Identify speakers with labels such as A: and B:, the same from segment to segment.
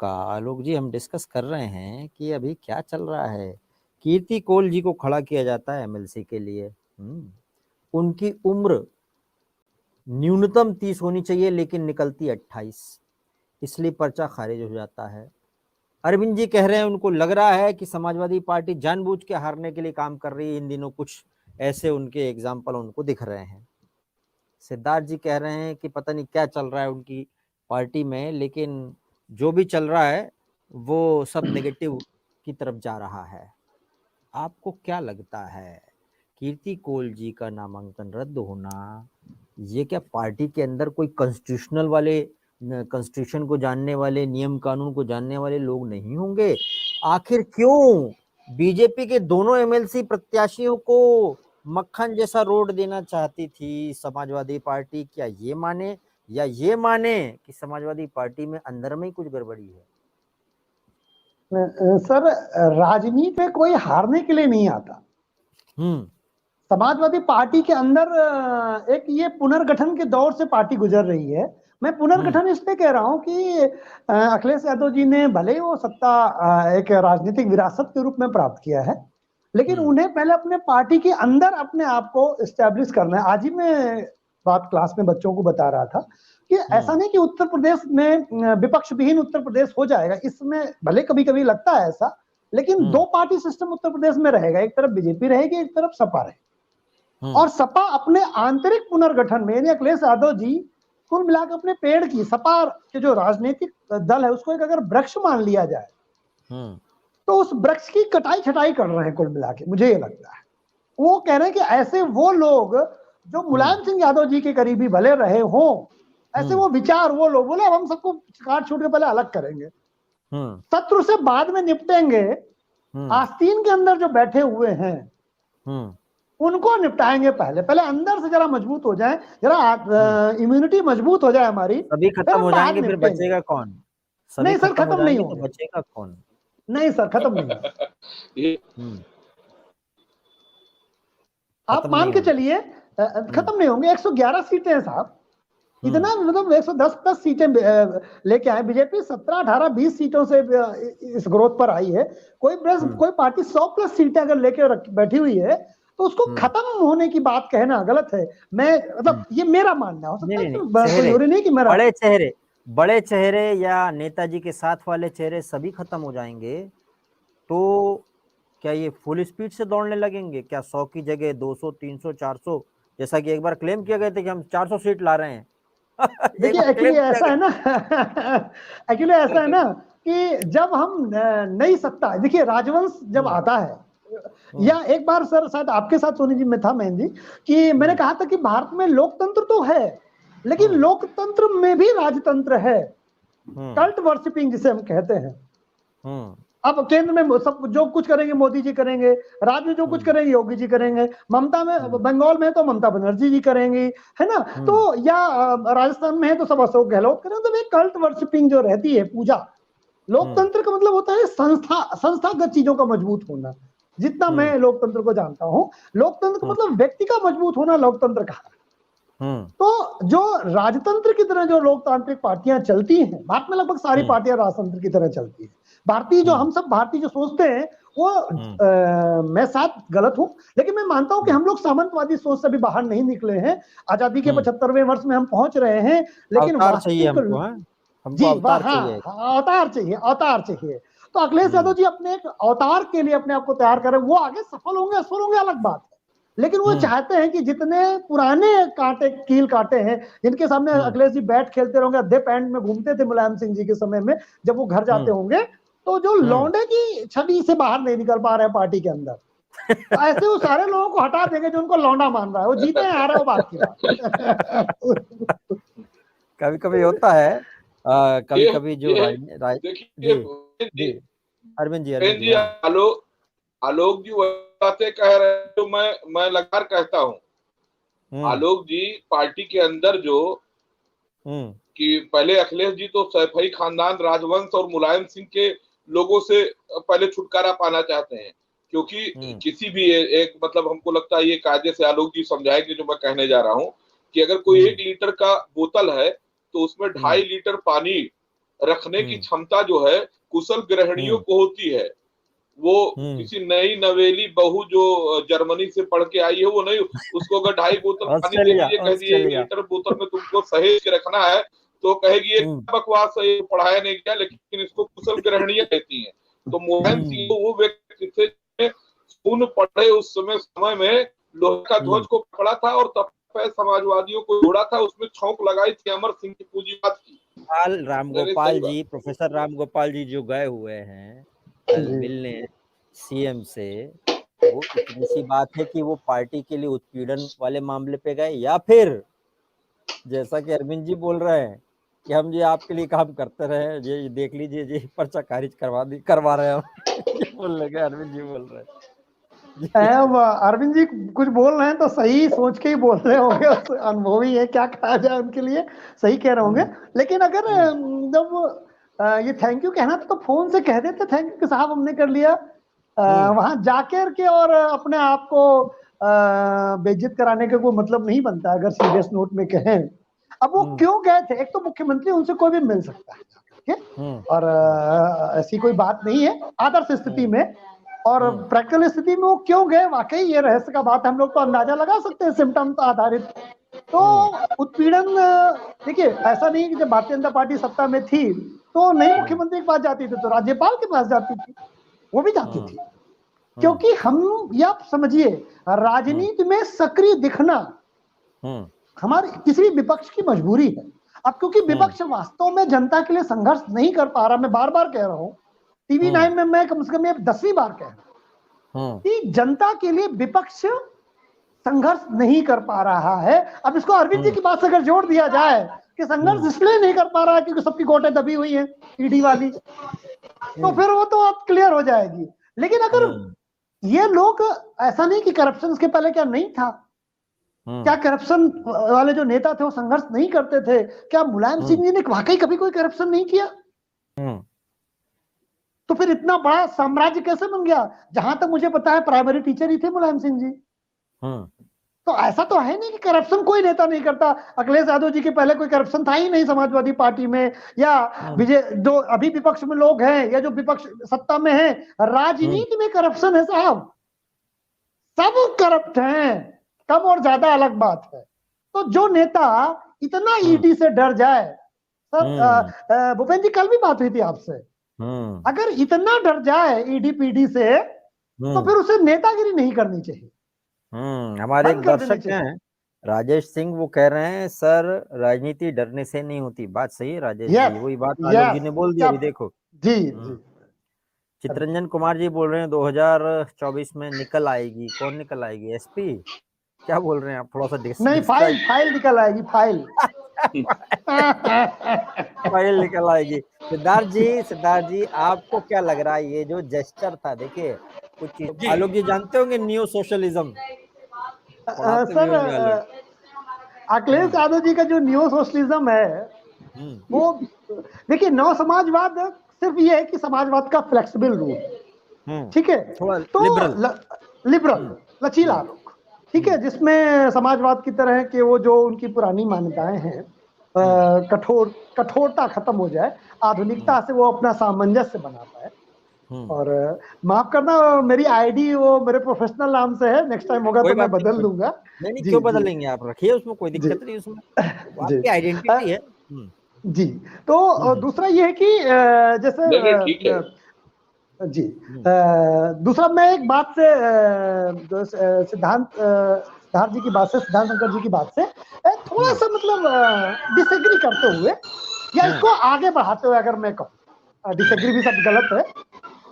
A: का आलोक जी हम डिस्कस कर रहे हैं कि अभी क्या चल रहा है। कीर्ति कोल जी को खड़ा किया जाता है एमएलसी के लिए। उनकी उम्र न्यूनतम 30 होनी चाहिए लेकिन निकलती 28, इसलिए पर्चा खारिज हो जाता है। अरविंद जी कह रहे हैं उनको लग रहा है कि समाजवादी पार्टी जानबूझ के हारने के लिए काम कर रही है। इन दिनों कुछ ऐसे उनके एग्जाम्पल उनको दिख रहे हैं। सिद्धार्थ जी कह रहे हैं कि पता नहीं क्या चल रहा है उनकी पार्टी में, लेकिन जो भी चल रहा है वो सब नेगेटिव की तरफ जा रहा है। आपको क्या लगता है कीर्ति कोल जी का नामांकन रद्द होना, ये क्या पार्टी के अंदर कोई कॉन्स्टिट्यूशनल वाले, कॉन्स्टिट्यूशन को जानने वाले, नियम कानून को जानने वाले लोग नहीं होंगे? आखिर क्यों बीजेपी के दोनों एमएलसी प्रत्याशियों को मक्खन जैसा रोड देना चाहती थी समाजवादी पार्टी? क्या ये माने या ये माने कि समाजवादी पार्टी में अंदर में ही कुछ गड़बड़ी है?
B: सर, राजनीति में कोई हारने के लिए नहीं आता। समाजवादी पार्टी के अंदर एक ये पुनर्गठन के दौर से पार्टी गुजर रही है। मैं पुनर्गठन इसलिए कह रहा हूं कि अखिलेश यादव जी ने भले ही वो सत्ता एक राजनीतिक विरासत के रूप में प्राप्त किया है, लेकिन उन्हें पहले अपने पार्टी के अंदर अपने आप को एस्टेब्लिश करना है। आज ही मैं बात क्लास में बच्चों को बता रहा था कि ऐसा नहीं कि उत्तर प्रदेश में विपक्ष विहीन उत्तर प्रदेश हो जाएगा। इसमें भले कभी कभी लगता है ऐसा, लेकिन दो पार्टी सिस्टम उत्तर प्रदेश में रहेगा। एक तरफ बीजेपी रहेगी, एक तरफ सपा रहेगी। और सपा अपने आंतरिक पुनर्गठन में, यानी अखिलेश यादव जी कुल मिलाकर अपने पेड़ की, सपा के जो राजनीतिक दल है उसको एक अगर वृक्ष मान लिया जाए तो उस वृक्ष की कटाई छटाई कर रहे हैं कुल मिला के, मुझे ये लगता है। वो कह रहे हैं कि ऐसे वो लोग जो मुलायम सिंह यादव जी के करीबी भले रहे हों, ऐसे वो विचार, वो लोग बोले अब हम सबको काट छूट के पहले अलग करेंगे, शत्रु से बाद में निपटेंगे, आस्तीन के अंदर जो बैठे हुए हैं उनको निपटाएंगे पहले। पहले अंदर से जरा मजबूत हो जाए, जरा इम्यूनिटी मजबूत हो जाए हमारी,
A: सभी खत्म हो जाएंगे, फिर बचेगा कौन?
B: नहीं सर, खत्म नहीं होंगे
A: तो बचेगा कौन?
B: नहीं सर, खत्म नहीं होंगे। आप मान के चलिए खत्म नहीं होंगे। 111 सीटें हैं साहब, इतना मतलब 110 प्लस सीटें लेके आए। बीजेपी 17, 18, 20 सीटों से इस ग्रोथ पर आई है। कोई पार्टी 100 प्लस सीटें अगर लेके बैठी हुई है तो उसको खत्म होने की बात कहना गलत है। मैं मतलब ये मेरा मानना हो सकता है, जरूरी नहीं कि मेरा।
A: बड़े चेहरे या नेताजी के साथ वाले चेहरे सभी खत्म हो जाएंगे तो क्या ये फुल स्पीड से दौड़ने लगेंगे? क्या 100 की जगह 200, 300, 400, जैसा कि एक बार क्लेम किया गया था कि हम 400 सीट ला रहे हैं?
B: देखिए एक्चुअली ऐसा है ना, कि जब हम नई सत्ता, देखिए राजवंश जब आता है, या एक बार सर शायद आपके साथ सोनी जी में था महेंद्र जी, कि मैंने कहा था कि भारत में लोकतंत्र तो है, लेकिन लोकतंत्र में भी राजतंत्र है, कल्ट वर्शिपिंग जिसे हम कहते हैं। अब केंद्र में सब जो कुछ करेंगे मोदी जी करेंगे, राज्य में जो कुछ करेंगे योगी जी करेंगे, ममता में बंगाल में तो ममता बनर्जी जी करेंगी, है ना, तो या राजस्थान में है तो सब अशोक गहलोत करेंगे। तो एक कल्ट वर्शिपिंग जो रहती है पूजा, लोकतंत्र का मतलब होता है संस्थागत चीजों का मजबूत होना। जितना मैं लोकतंत्र को जानता हूं, लोकतंत्र का मतलब व्यक्ति का मजबूत होना लोकतंत्र का। तो जो राजतंत्र की तरह जो लोकतांत्रिक पार्टियां चलती हैं, भारत में लगभग सारी पार्टियां राजतंत्र की तरह चलती है। भारतीय जो हम सब भारतीय जो सोचते हैं वो मैं साथ गलत हूं, लेकिन मैं मानता हूं कि हम लोग सामंतवादी सोच से भी बाहर नहीं निकले हैं। आजादी के 75वें वर्ष में हम पहुंच रहे हैं, लेकिन अवतार चाहिए। तो अखिलेश यादव जी अपने एक अवतार के लिए अपने आप को तैयार करें। वो आगे सफल होंगे असफल होंगे अलग बात है, लेकिन वो चाहते हैं कि जितने पुराने कील काटे हैं, जिनके सामने अखिलेश जी बैट खेलते रहेंगे, अद्धे पैंट में घूमते थे मुलायम सिंह जी के समय में, जब वो घर जाते होंगे, तो जो लौंडे की छवि से बाहर नहीं निकल पा रहे हैं पार्टी के अंदर, तो ऐसे वो सारे लोगों को हटा देंगे जो उनको लौंडा मान रहा है। वो जीते हैं हारे वो बात की बात।
A: कभी कभी होता है, कभी कभी जो अरविंद जी
C: आलोक जी बातें कह रहे हैं तो मैं लगातार कहता हूँ। आलोक जी पार्टी के अंदर जो कि पहले अखिलेश जी तो सैफई खानदान, राजवंश और मुलायम सिंह के लोगों से पहले छुटकारा पाना चाहते हैं, क्योंकि किसी भी एक मतलब हमको लगता है ये कायदे से आलोक जी समझाएंगे जो मैं कहने जा रहा हूँ कि अगर कोई 1 लीटर का बोतल है तो उसमें 2.5 लीटर पानी रखने की क्षमता जो है कुशल गृहिणियों को होती है। वो किसी नई नवेली बहू जो जर्मनी से पढ़ के आई है वो नहीं, उसको अगर 2.5 बोतल पानी दे दीजिए, कह दिए 1 लीटर बोतल में तुमको सहेज के रखना है, तो कहेगी ये बकवास है, पढ़ाया नहीं गया, लेकिन इसको कुशल गृहिणियां कहती हैं। तो मुलायम सिंह वो व्यक्ति थे, खून पढ़े उस समय में लोहे का ध्वज को पकड़ा था और तब समाजवादियों को जोड़ा था, उसमें छौंक लगाई थी अमर सिंह की पूंजीवाद की।
A: रामगोपाल जी, प्रोफेसर रामगोपाल जी जो गए हुए हैं कल मिलने सीएम से, वो इतनी सी बात है कि वो पार्टी के लिए उत्पीड़न वाले मामले पे गए, या फिर जैसा कि अरविंद जी बोल रहे हैं कि हम जी आपके लिए काम करते रहे, ये देख लीजिए जी पर्चा खारिज करवा रहे हैं हम बोल लगे, अरविंद जी बोल रहे हैं।
B: अरविंद जी कुछ बोल रहे हैं तो सही सोच के ही बोल रहे होंगे, अनुभवी है, क्या कहा जाए उनके लिए, सही कह रहे होंगे। लेकिन अगर जब ये थैंक यू कहना था तो फोन से कह देते थैंक यू साहब हमने कर लिया, वहां जाकर के और अपने आप को बेइज्जत कराने का कोई मतलब नहीं बनता अगर सीरियस नोट में कहें। अब वो क्यों गए थे, एक तो मुख्यमंत्री उनसे कोई भी मिल सकता है, और ऐसी कोई बात नहीं है आदर्श स्थिति में, और प्रैक्टिकल स्थिति में वो क्यों गए, वाकई ये रहस्य का बात हम लोग तो अंदाजा लगा सकते हैं सिम्टम आधारित। तो उत्पीड़न, देखिए ऐसा नहीं कि जब भारतीय जनता पार्टी सत्ता में थी तो नहीं मुख्यमंत्री के पास जाती थी, तो राज्यपाल के पास जाती थी, वो भी जाती थी, क्योंकि हम या समझिए राजनीति में सक्रिय दिखना हमारे किसी भी विपक्ष की मजबूरी है। अब क्योंकि विपक्ष वास्तव में जनता के लिए संघर्ष नहीं कर पा रहा, मैं बार बार कह रहा हूँ, टीवी 9 में मैं कम से कम 10वीं बार कह रहा हूं कि जनता के लिए विपक्ष संघर्ष नहीं कर पा रहा है। अब इसको अरविंद जी की बात से अगर जोड़ दिया जाए कि संघर्ष इसलिए नहीं कर पा रहा है क्योंकि सबकी गोटे दबी हुई है ईडी वाली, तो फिर वो तो अब क्लियर हो जाएगी। लेकिन अगर ये लोग, ऐसा नहीं कि करप्शन के पहले क्या नहीं था, क्या करप्शन वाले जो नेता थे वो संघर्ष नहीं करते थे? क्या मुलायम सिंह जी ने वाकई कभी कोई करप्शन नहीं किया? तो फिर इतना बड़ा साम्राज्य कैसे बन गया? जहां तक मुझे पता है प्राइमरी टीचर ही थे मुलायम सिंह जी। तो ऐसा तो है नहीं कि करप्शन कोई नेता नहीं करता। अखिलेश यादव जी के पहले कोई करप्शन था ही नहीं समाजवादी पार्टी में, या विजय जो अभी विपक्ष में लोग हैं या जो विपक्ष सत्ता में है, राजनीति में करप्शन है साहब, सब करप्ट हैं, कम और ज्यादा अलग बात है। तो जो नेता इतना ईडी से डर जाए, सर भूपेंद्र जी कल भी बात हुई थी आपसे, अगर इतना डर जाए ईडी पीडी से तो फिर उसे नेतागिरी नहीं करनी चाहिए।
A: हमारे एक दर्शक हैं राजेश सिंह, वो कह रहे हैं सर राजनीति डरने से नहीं होती। बात सही है राजेश जी, वही बात आलोक जी ने बोल दिया अभी देखो
B: जी।
A: चित्रंजन कुमार जी बोल रहे हैं 2024 में निकल आएगी। कौन निकल आएगी? एसपी? क्या बोल रहे हैं आप? थोड़ा सा
B: नहीं, फाइल निकल आएगी, फाइल
A: फाइल निकल आएगी। सिद्धार्थ जी आपको क्या लग रहा है ये जो जेस्चर था? देखिए कुछ चीज आलोक जी जानते होंगे new socialism.
B: Sir Akhilesh Yadav ji का जो न्यू सोशलिज्म है वो, देखिए नव समाजवाद सिर्फ ये है कि समाजवाद का फ्लेक्सिबल रूप, ठीक है, तो लिबरल लचीला रूप, ठीक है, जिसमें समाजवाद की तरह के वो जो उनकी पुरानी मान्यताएं हैं कठोरता खत्म हो जाए, आधुनिकता से वो अपना सामंजस्य बना पाए। और माफ करना मेरी आईडी वो मेरे प्रोफेशनल नाम से है, नेक्स्ट टाइम होगा तो मैं बदल दूंगा।
A: नहीं क्यों बदलेंगे, आप रखिए, उसमें कोई दिक्कत नहीं, उसमें आपकी आइडेंटिटी है
B: जी। तो दूसरा ये है कि जैसे जी दूसरा मैं एक बात से सिद्धांत जी की बात से, सिद्धांत शंकर जी की बात से थोड़ा सा मतलब डिसएग्री करते हुए या इसको आगे बढ़ाते हुए अगर मैं कहूँ, डिसएग्री भी सब गलत है।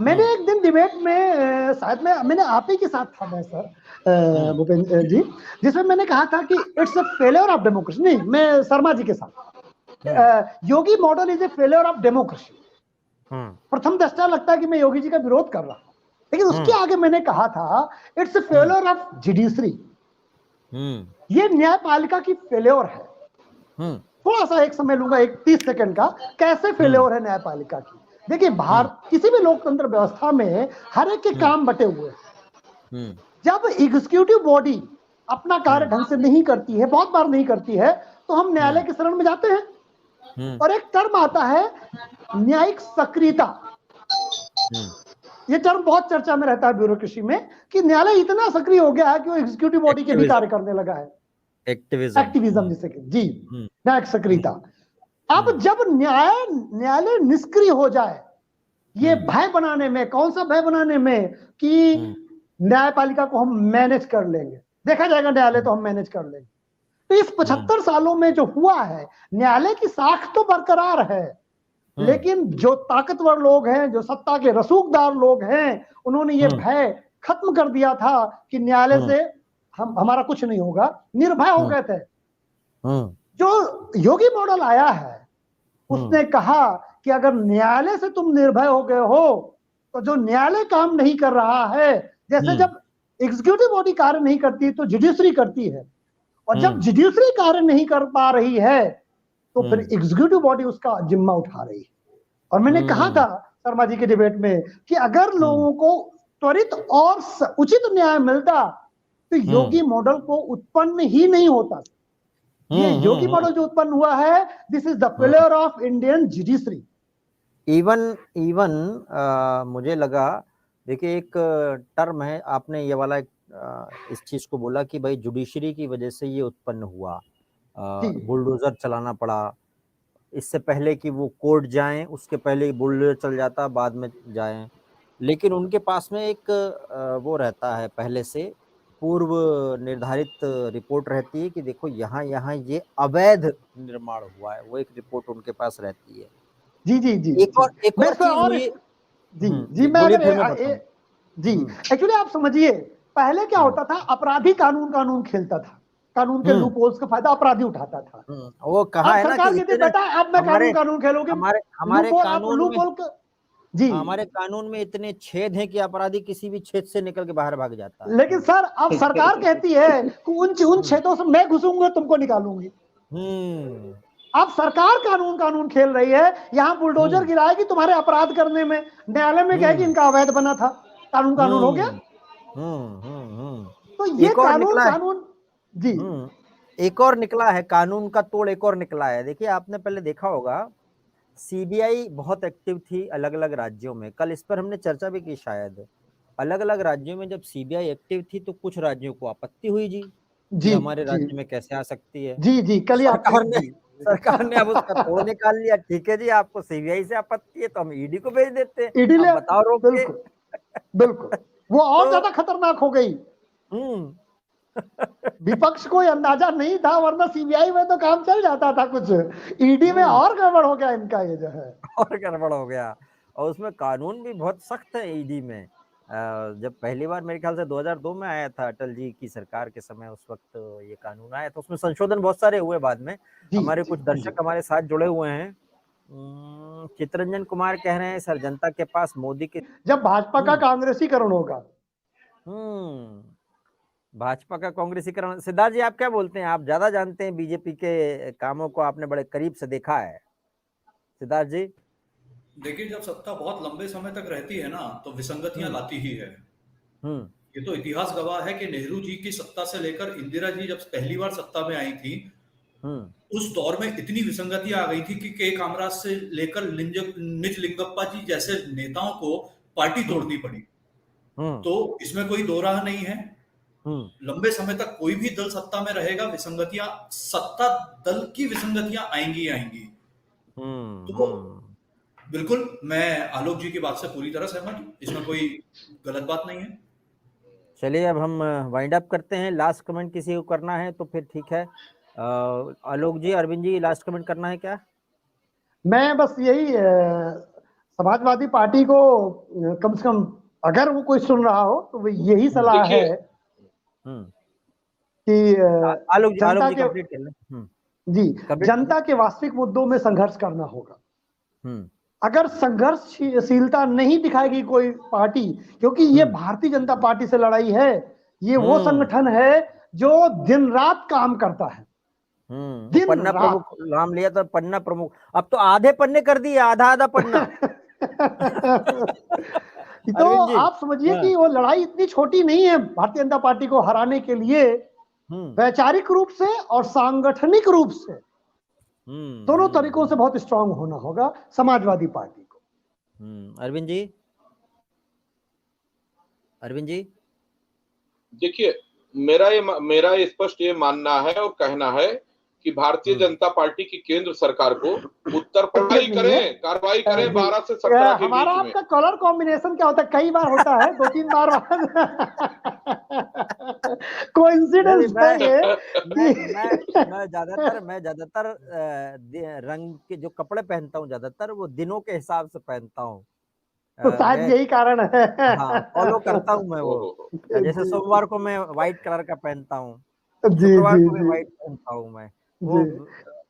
B: मैंने एक दिन डिबेट में शायद मैंने आप ही के साथ था मैं सर भूपेंद्र जी, जिसमें मैंने कहा था कि it's a failure of democracy, नहीं मैं शर्मा जी के साथ, Yogi model is a failure of democracy. प्रथम दृष्टया लगता है कि मैं योगी जी का विरोध कर रहा हूं, लेकिन उसके आगे मैंने कहा था it's a failure of judiciary, ये न्यायपालिका की फेलियर है। थोड़ा सा एक समय लूंगा, 30 सेकंड का, कैसे फेलियर है न्यायपालिका की। देखिए भारत किसी भी लोकतंत्र व्यवस्था में हर एक के काम बटे हुए हैं। जब एग्जीक्यूटिव बॉडी अपना कार्य ढंग से नहीं करती है, बहुत बार नहीं करती है, तो हम न्यायालय की शरण में जाते हैं। और एक टर्म आता है न्यायिक सक्रियता। ये टर्म बहुत चर्चा में रहता है ब्यूरोक्रेसी में कि न्यायालय इतना सक्रिय हो गया है कि वो एग्जीक्यूटिव बॉडी के भी कार्य करने लगा है। एक्टिविज्म जिसे जी, न्यायिक सक्रियता। अब जब न्यायालय निष्क्रिय हो जाए, ये भय बनाने में, कौन सा भय बनाने में कि न्यायपालिका को हम मैनेज कर लेंगे, देखा जाएगा न्यायालय तो हम मैनेज कर लेंगे। तो इस 75 सालों में जो हुआ है, न्यायालय की साख तो बरकरार है, लेकिन जो ताकतवर लोग हैं, जो सत्ता के रसूखदार लोग हैं, उन्होंने ये भय खत्म कर दिया था कि न्यायालय से हमारा कुछ नहीं होगा, निर्भय हो गए थे। जो योगी मॉडल आया है, उसने कहा कि अगर न्यायालय से तुम निर्भय हो गए हो, तो जो न्यायालय काम नहीं कर रहा है, जैसे जब एग्जीक्यूटिव बॉडी कार्य नहीं करती तो जुडिशरी करती है, और जब जुडिशरी कार्य नहीं कर पा रही है तो फिर एग्जीक्यूटिव बॉडी उसका जिम्मा उठा रही है। और मैंने कहा था शर्मा जी के डिबेट में कि अगर लोगों को त्वरित और उचित न्याय मिलता तो योगी मॉडल को उत्पन्न ही नहीं होता। ये योगी मॉडल जो उत्पन्न हुआ है, this is the pillar of Indian judiciary.
A: Even मुझे लगा, देखिए एक टर्म है, आपने ये वाला इस चीज को बोला कि भाई जुडिशरी की वजह से ये उत्पन्न हुआ, बुलडोजर चलाना पड़ा। इससे पहले कि वो कोर्ट जाएं, उसके पहले ही बुलडोजर चल जाता, बाद में जाएं। लेकिन उनके पास में एक वो रहता है, पहले से पूर्व निर्धारित रिपोर्ट रहती है कि देखो यहाँ यहाँ ये अवैध निर्माण हुआ है, वो एक रिपोर्ट उनके पास रहती है।
B: जी जी जी।
A: एक और चीज
B: जी मैं जी एक्चुअली आप समझिए, पहले क्या होता था, अपराधी कानून खेलता था, कानून के लूप होल्स का फायदा अपराधी उठाता था।
A: वो कहा है ना कि
B: सरकार बेटा अब मैं कानून खेलोगे,
A: हमारे कानून में इतने छेद हैं कि अपराधी किसी भी छेद से निकल के बाहर भाग जाता है।
B: लेकिन सर अब सरकार कहती है कि उन छेदों से मैं घुसूंगा, तुमको निकालूंगी। अब सरकार कानून खेल रही है, यहाँ बुलडोजर गिराएगी तुम्हारे अपराध करने में, न्यायालय में कहेगी इनका अवैध बना था, कानून हो गया। तो ये कानून जी
A: एक और निकला है, कानून का तोड़ एक और निकला है। देखिए आपने पहले देखा होगा, सीबीआई बहुत एक्टिव थी अलग अलग राज्यों में, कल इस पर हमने चर्चा भी की शायद। अलग अलग राज्यों में जब सीबीआई एक्टिव थी तो कुछ राज्यों को आपत्ति हुई जी हमारे राज्य में कैसे आ सकती है।
B: जी कल
A: सरकार ने अब उसका तोड़ निकाल लिया। ठीक है जी, आपको सीबीआई से आपत्ति है तो हम ईडी को भेज देते हैं,
B: ईडी ले
A: बताओ रोक के।
B: बिल्कुल वो और ज्यादा खतरनाक हो गई। विपक्ष को अंदाजा नहीं था, वरना सीबीआई में तो काम चल जाता था, कुछ ईडी में और गड़बड़ हो गया इनका, ये जो है
A: और गड़बड़ हो गया। और उसमें कानून भी बहुत सख्त है ईडी में। जब पहली बार मेरे ख्याल से 2002 में आया था अटल जी की सरकार के समय, उस वक्त ये कानून आया था, उसमें संशोधन बहुत सारे हुए बाद में। हमारे कुछ दर्शक हमारे साथ जुड़े हुए हैं। चित्रंजन कुमार कह रहे हैं सर, जनता के पास मोदी के,
B: जब भाजपा का कांग्रेसीकरण होगा।
A: भाजपा का कांग्रेसीकरण। सिद्धार्थ जी आप क्या बोलते हैं, आप ज्यादा जानते हैं बीजेपी के कामों को, आपने बड़े करीब से देखा है। सिद्धार्थ जी
D: देखिए, जब सत्ता बहुत लंबे समय तक रहती है ना तो विसंगतियां लाती ही है। ये तो इतिहास गवाह है कि नेहरू जी की सत्ता से लेकर इंदिरा जी जब पहली बार सत्ता में आई थी, उस दौर में इतनी विसंगतियां आ गई थी कि के कामराज से लेकर निज लिंगप्पा जी जैसे नेताओं को पार्टी तोड़नी पड़ी। तो इसमें कोई दो राह नहीं है। लंबे समय तक कोई भी दल सत्ता में रहेगा, विसंगतियां, सत्ता दल की विसंगतियां आएंगी। तो बिल्कुल मैं आलोक जी की बात से पूरी तरह सहमत हूं, इसमें कोई गलत बात नहीं है।
A: चलिए अब हम वाइंड अप करते हैं। लास्ट कमेंट किसी को करना है तो फिर ठीक है। आलोक जी, अरविंद जी, लास्ट कमेंट करना है क्या?
B: मैं बस यही समाजवादी पार्टी को कम से कम, अगर वो कोई सुन रहा हो तो वो यही सलाह है कि
A: आलोक जी कंप्लीट कर लें।
B: जी, जनता के वास्तविक मुद्दों में संघर्ष करना होगा। अगर संघर्षशीलता नहीं दिखाएगी कोई पार्टी, क्योंकि ये भारतीय जनता पार्टी से लड़ाई है, ये वो संगठन है जो दिन रात काम करता है।
A: पन्ना प्रमुख नाम लिया था, पन्ना प्रमुख, अब तो आधे पन्ने कर दिए, आधा पन्ना।
B: तो आप समझिए कि वो लड़ाई इतनी छोटी नहीं है भारतीय जनता पार्टी को हराने के लिए। वैचारिक रूप से और सांगठनिक रूप से दोनों तरीकों से बहुत स्ट्रांग होना होगा समाजवादी पार्टी को।
A: अरविंद जी
C: देखिए, मेरा स्पष्ट ये मानना है और कहना है कि भारतीय जनता पार्टी की केंद्र सरकार को उत्तरदायी करें, कार्रवाई करें 12 से 17 के
B: हमारा
C: बीच में।
B: आपका कलर कॉम्बिनेशन क्या होता है? कई बार होता है, 2-3 बार कोइंसिडेंस है ये
A: मैं ज्यादातर रंग के जो कपड़े पहनता हूँ ज्यादातर वो दिनों के हिसाब से पहनता हूँ,
B: तो शायद यही कारण है।
A: हाँ, फॉलो करता हूँ मैं वो। जैसे सोमवार को मैं व्हाइट कलर का पहनता हूँ,
B: जी
A: शुक्रवार
B: जी
A: को भी
B: जी
A: व्हाइट पहनता हूँ मैं। वो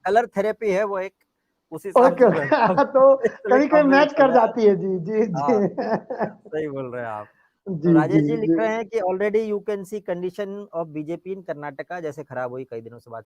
A: कलर थेरेपी है वो एक, उस हिसाब
B: ओके
A: से पहनता हूँ।
B: तो
A: इसलिए
B: कभी कभी
A: कमरे में
B: मैच कर
A: कलर,
B: जाती है। जी जी
A: हाँ,
B: जी
A: सही बोल रहे हैं आप। तो
B: जी
A: राजेश
B: जी
A: जी लिख
B: जी
A: रहे हैं कि already you can see condition of BJP in Karnataka, जैसे खराब हुई कई दिनों से बात